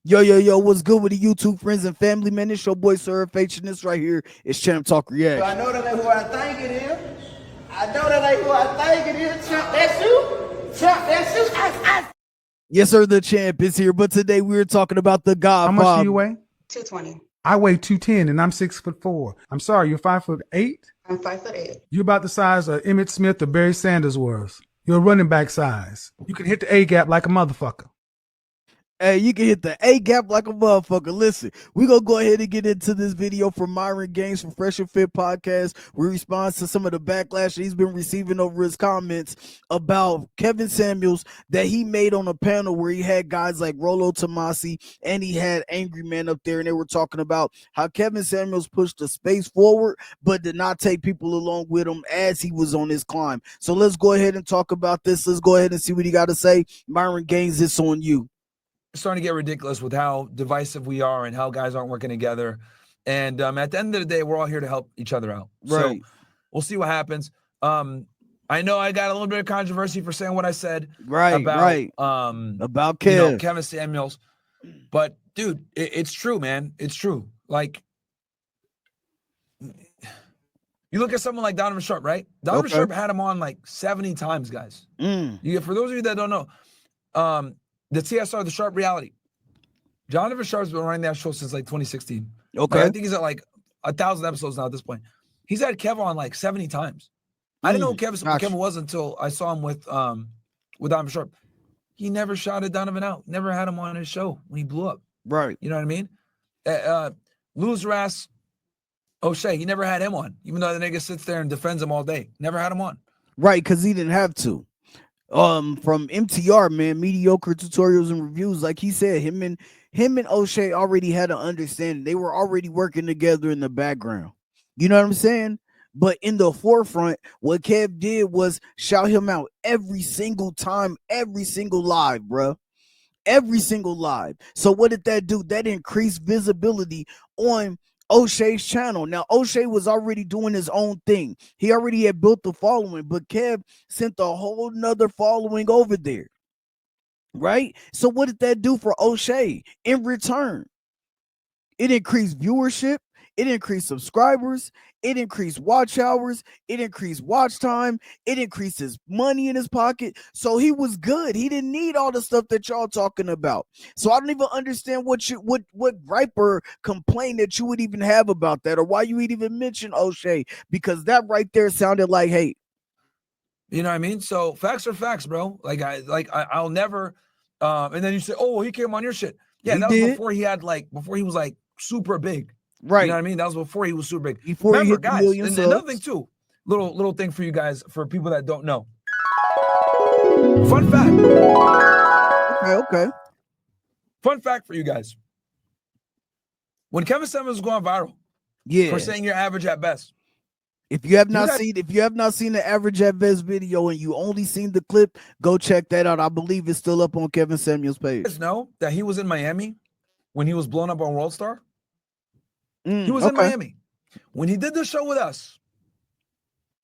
Yo, what's good with the YouTube friends and family, man? It's your boy Sir H, and this right here is Champ Talk Reaction. I know that ain't who I think it is. I know that ain't who I think it is. Champ, that's you. Champ, that's you. Yes, sir, the champ is here, but today we're talking about the Godfather. How much do you weigh? 220. I weigh 210 and I'm 6'4". I'm sorry, you're 5'8"? I'm 5'8". You're about the size of Emmitt Smith or Barry Sanders was. You're a running back size. You can hit the A gap like a motherfucker. Hey, you can hit the A gap like a motherfucker. Listen, we're going to go ahead and get into this video from Myron Gaines from Fresh and Fit Podcast. We respond to some of the backlash that he's been receiving over his comments about Kevin Samuels that he made on a panel where he had guys like Rollo Tomasi and he had Angry Man up there, and they were talking about how Kevin Samuels pushed the space forward but did not take people along with him as he was on his climb. So let's go ahead and talk about this. Let's go ahead and see what he got to say. Myron Gaines, it's on you. Starting to get ridiculous with how divisive we are and how guys aren't working together. And at the end of the day, we're all here to help each other out. Right. So we'll see what happens. I know I got a little bit of controversy for saying what I said about Kev. You know, Kevin Samuels. But dude, it's true, man. It's true. Like, you look at someone like Donovan Sharp, right? Donovan Sharp had him on like 70 times, guys. For those of you that don't know, the TSR, the Sharp Reality. Jonathan Sharp's been running that show since like 2016. Okay. I think he's at like 1,000 episodes now at this point. He's had Kevin on like 70 times. I didn't know who Kevin was until I saw him with Donovan Sharp. He never shouted Donovan out. Never had him on his show when he blew up. Right. You know what I mean? Loser ass O'Shea, he never had him on, even though the nigga sits there and defends him all day. Never had him on. Right, because he didn't have to. From MTR, man, mediocre tutorials and reviews, like he said, him and O'Shea already had an understanding. They were already working together in the background. You know what I'm saying? But in the forefront, what Kev did was shout him out every single time, every single live, bro. Every single live. So what did that do? That increased visibility on O'Shea's channel. Now, O'Shea was already doing his own thing. He already had built the following, but Kev sent a whole nother following over there. Right? So what did that do for O'Shea in return? It increased viewership. It increased subscribers. It increased watch hours. It increased watch time. It increased his money in his pocket. So he was good. He didn't need all the stuff that y'all talking about. So I don't even understand what gripe or complaint that you would even have about that, or why you would even mention O'Shea, because that right there sounded like hate. You know what I mean? So facts are facts, bro. I'll never. And then you say, "Oh, well, he came on your shit." Yeah, He that did. was before he was like super big. Right. You know what I mean? That was before he was super big. Before Remember, he hit guys, the million and another subs. thing too, little thing for you guys, for people that don't know. Fun fact. Okay. Fun fact for you guys. When Kevin Samuels was going viral, for saying you're average at best. If you have not seen the average at best video and you only seen the clip, go check that out. I believe it's still up on Kevin Samuels' page. You guys know that he was in Miami when he was blown up on World Star? He was in Miami. When he did the show with us,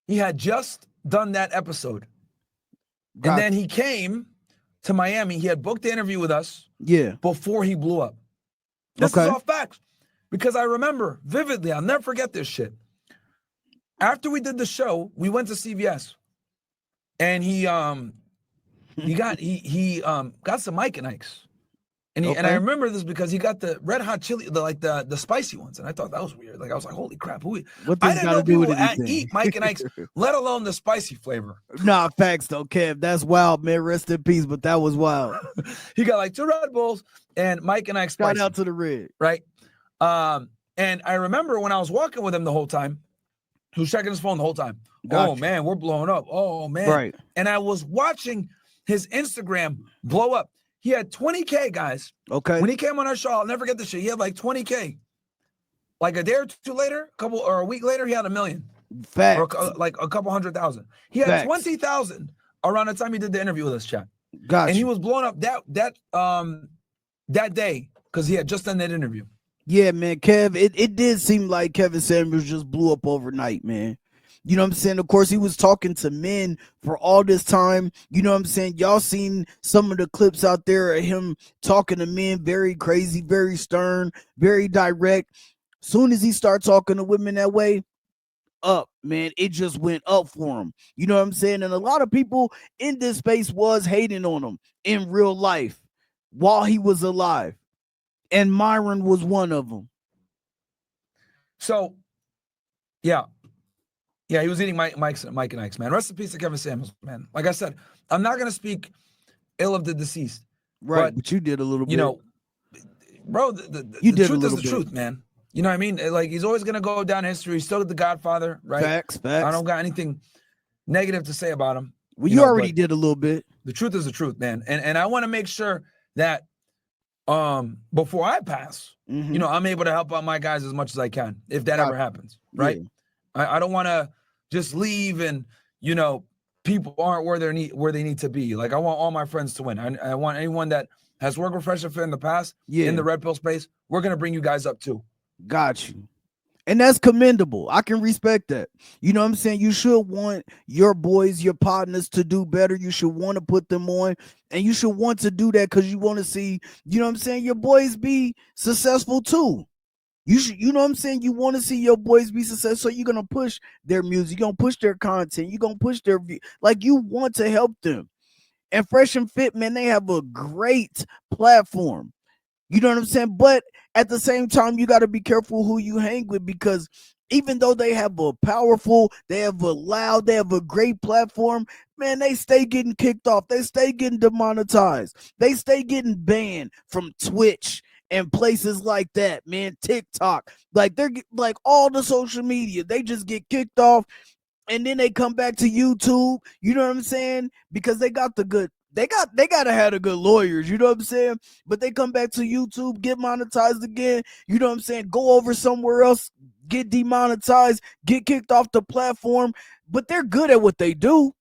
he had just done that episode. And then he came to Miami. He had booked the interview with us before he blew up. This is all facts. Because I remember vividly, I'll never forget this shit. After we did the show, we went to CVS. And he got some Mike and Ike's. And I remember this because he got the red hot chili, the spicy ones, and I thought that was weird. Like, I was like, holy crap, I didn't know people eat Mike and Ike's, let alone the spicy flavor. Nah, facts though, Kev. That's wild, man. Rest in peace, but that was wild. He got like 2 Red Bulls and Mike and Ike's spicy. Shout out to the red. Right? And I remember when I was walking with him the whole time, he was checking his phone the whole time. Oh man, we're blowing up. Oh man. Right. And I was watching his Instagram blow up. He had 20K, guys. Okay. When he came on our show, I'll never forget this shit. He had like 20K. Like a day or two later, a week later, he had 1 million. Facts. Or like a couple 100,000. He had 20,000 around the time he did the interview with us, chat. Gotcha. And he was blowing up that day because he had just done that interview. Yeah, man, Kev, it did seem like Kevin Samuels just blew up overnight, man. You know what I'm saying? Of course, he was talking to men for all this time. You know what I'm saying? Y'all seen some of the clips out there of him talking to men, very crazy, very stern, very direct. Soon as he started talking to women that way, up, man, it just went up for him. You know what I'm saying? And a lot of people in this space was hating on him in real life while he was alive. And Myron was one of them. So, yeah. Yeah, he was eating Mike and Ike's, man. Rest in peace to Kevin Samuels, man. Like I said, I'm not going to speak ill of the deceased. Right, but you did a little bit. You know, bro, the truth is the truth, man. You know what I mean? Like, he's always going to go down history. He's still the Godfather, right? Facts. I don't got anything negative to say about him. Well, you already did a little bit. The truth is the truth, man. And I want to make sure that before I pass, you know, I'm able to help out my guys as much as I can, if that ever happens, right? Yeah. I don't want to just leave and, you know, people aren't where they need to be. Like, I want all my friends to win. I want anyone that has worked with Fresh and Fit in the past, in the red pill space, we're going to bring you guys up too. Got you. And that's commendable. I can respect that. You know what I'm saying? You should want your boys, your partners to do better. You should want to put them on, and you should want to do that because you want to see, you know what I'm saying, your boys be successful too. You know what I'm saying? You want to see your boys be successful, so you're gonna push their music, you're gonna push their content, you're gonna push their like you want to help them. And Fresh and Fit, man, they have a great platform. You know what I'm saying? But at the same time, you got to be careful who you hang with, because even though they have a powerful, they have a great platform, man, they stay getting kicked off. They stay getting demonetized. They stay getting banned from Twitch and places like that, man. TikTok, like they're like all the social media, they just get kicked off, and then they come back to YouTube. You know what I'm saying? Because they got the good. They gotta have the good lawyers, you know what I'm saying? But they come back to YouTube, get monetized again, you know what I'm saying? Go over somewhere else, get demonetized, get kicked off the platform. But they're good at what they do.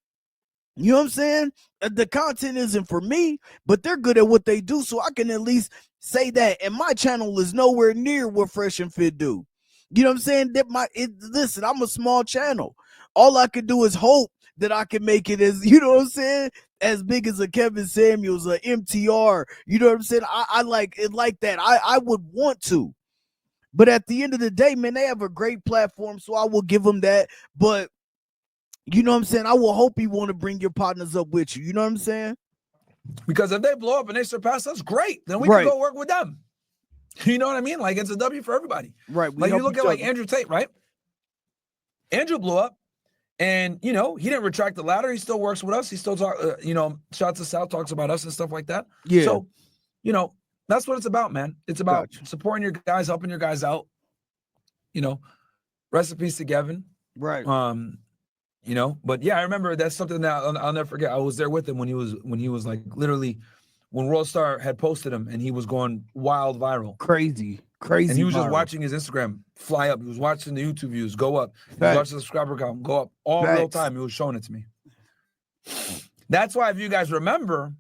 You know what I'm saying? The content isn't for me, but they're good at what they do, so I can at least say that. And my channel is nowhere near what Fresh and Fit do. You know what I'm saying? Listen, I'm a small channel. All I can do is hope that I can make it as, you know what I'm saying, as big as a Kevin Samuels, a MTR. You know what I'm saying? I like it like that. I would want to. But at the end of the day, man, they have a great platform, so I will give them that. But you know what I'm saying? I will hope you want to bring your partners up with you. You know what I'm saying? Because if they blow up and they surpass us, great. Then we can go work with them. You know what I mean? Like, it's a W for everybody. Right. Like, you look at like Andrew Tate, right? Andrew blew up, and, you know, he didn't retract the ladder. He still works with us. He still you know, shouts us out, talks about us and stuff like that. Yeah. So, you know, that's what it's about, man. It's about supporting your guys, helping your guys out. You know, recipes to Kevin. Right. You know, but yeah, I remember that's something that I'll never forget. I was there with him when he was like literally when World Star had posted him and he was going wild viral. Crazy. And he was just watching his Instagram fly up. He was watching the YouTube views go up. He was watching the subscriber count go up all real time. He was showing it to me. That's why, if you guys remember,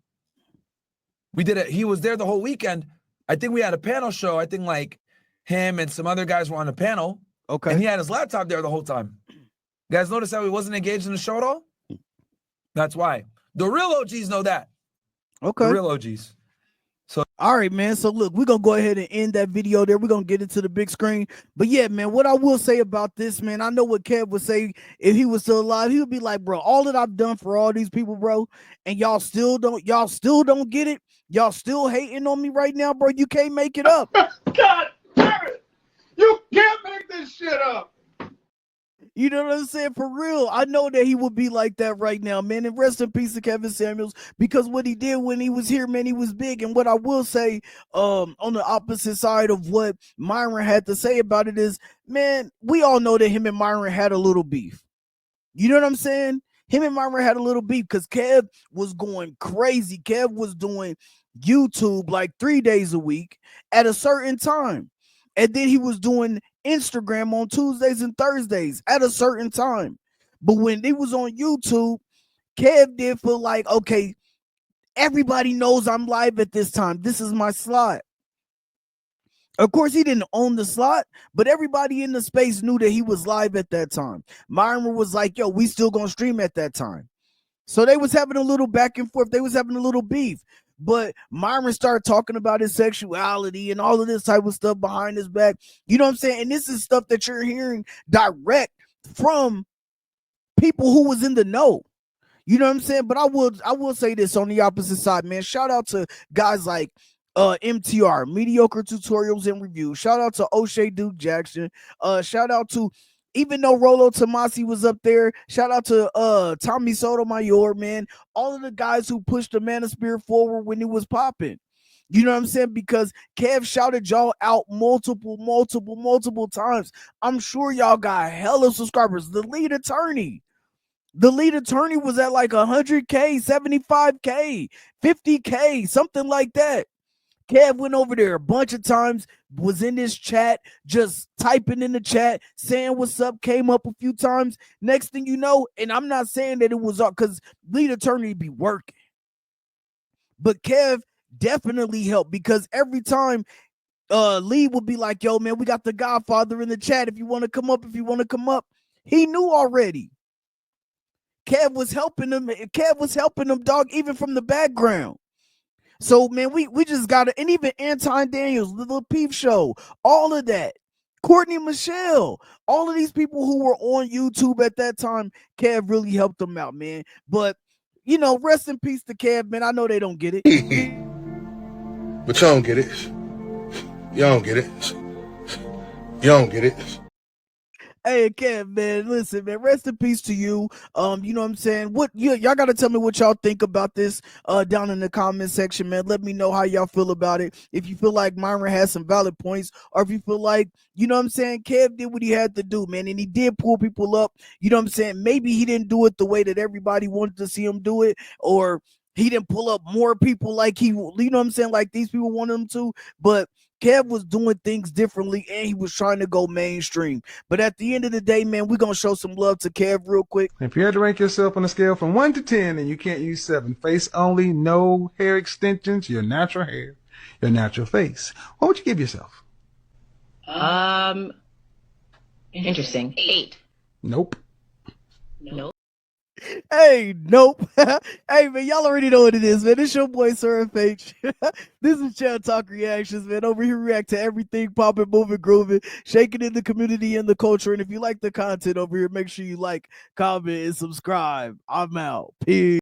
we did it. He was there the whole weekend. I think we had a panel show. I think like him and some other guys were on the panel. Okay. And he had his laptop there the whole time. You guys notice how he wasn't engaged in the show at all? That's why. The real OGs know that. Okay. The real OGs. So, all right, man. So look, we're gonna go ahead and end that video there. We're gonna get into the big screen. But yeah, man, what I will say about this, man, I know what Kev would say if he was still alive. He would be like, bro, all that I've done for all these people, bro, and y'all still don't get it. Y'all still hating on me right now, bro. You can't make it up. God damn it. You can't make this shit up. You know what I'm saying? For real. I know that he would be like that right now, man. And rest in peace to Kevin Samuels, because what he did when he was here, man, he was big. And what I will say on the opposite side of what Myron had to say about it is, man, we all know that him and Myron had a little beef. You know what I'm saying? Him and Myron had a little beef because Kev was going crazy. Kev was doing YouTube like 3 days a week at a certain time. And then he was doing Instagram on Tuesdays and Thursdays at a certain time. But when it was on YouTube, Kev did feel like, okay, everybody knows I'm live at this time. This is my slot. Of course, he didn't own the slot, but everybody in the space knew that he was live at that time. Myron was like, yo, we still gonna stream at that time. So they was having a little back and forth. They was having a little beef. But Myron started talking about his sexuality and all of this type of stuff behind his back. You know what I'm saying? And this is stuff that you're hearing direct from people who was in the know. You know what I'm saying? But I will say this on the opposite side, man. Shout out to guys like MTR, Mediocre Tutorials and Reviews. Shout out to O'Shea Duke Jackson. Shout out to, even though Rolo Tomasi was up there, shout out to Tommy Sotomayor, man. All of the guys who pushed the manosphere forward when it was popping. You know what I'm saying? Because Kev shouted y'all out multiple times. I'm sure y'all got hella subscribers. The lead attorney was at like 100K, 75K, 50K, something like that. Kev went over there a bunch of times, was in this chat, just typing in the chat, saying what's up, came up a few times. Next thing you know, and I'm not saying that it was all because lead attorney be working, but Kev definitely helped because every time Lee would be like, yo, man, we got the Godfather in the chat. If you want to come up, he knew already. Kev was helping them, dog, even from the background. So, man, we just got to, and even Anton Daniels, the Lil Peep Show, all of that. Courtney Michelle, all of these people who were on YouTube at that time, Kev really helped them out, man. But, you know, rest in peace to Kev, man. I know they don't get it. But y'all don't get it. Y'all don't get it. Y'all don't get it. Hey, Kev, man, listen, man, rest in peace to you. You know what I'm saying? Y'all gotta tell me what y'all think about this down in the comment section, man. Let me know how y'all feel about it. If you feel like Myron has some valid points, or if you feel like, you know what I'm saying, Kev did what he had to do, man, and he did pull people up. You know what I'm saying? Maybe he didn't do it the way that everybody wanted to see him do it, or he didn't pull up more people like you know what I'm saying, like these people wanted him to, but Kev was doing things differently and he was trying to go mainstream. But at the end of the day, man, we're going to show some love to Kev real quick. If you had to rank yourself on a scale from 1 to 10 and you can't use 7, face only, no hair extensions, your natural hair, your natural face, what would you give yourself? Interesting. 8. Nope. Hey, nope. Hey, man, y'all already know what it is, man. It's your boy, Sir FH. This is Channel Talk Reactions, man. Over here, react to everything popping, moving, grooving, shaking in the community and the culture. And if you like the content over here, make sure you like, comment, and subscribe. I'm out. Peace.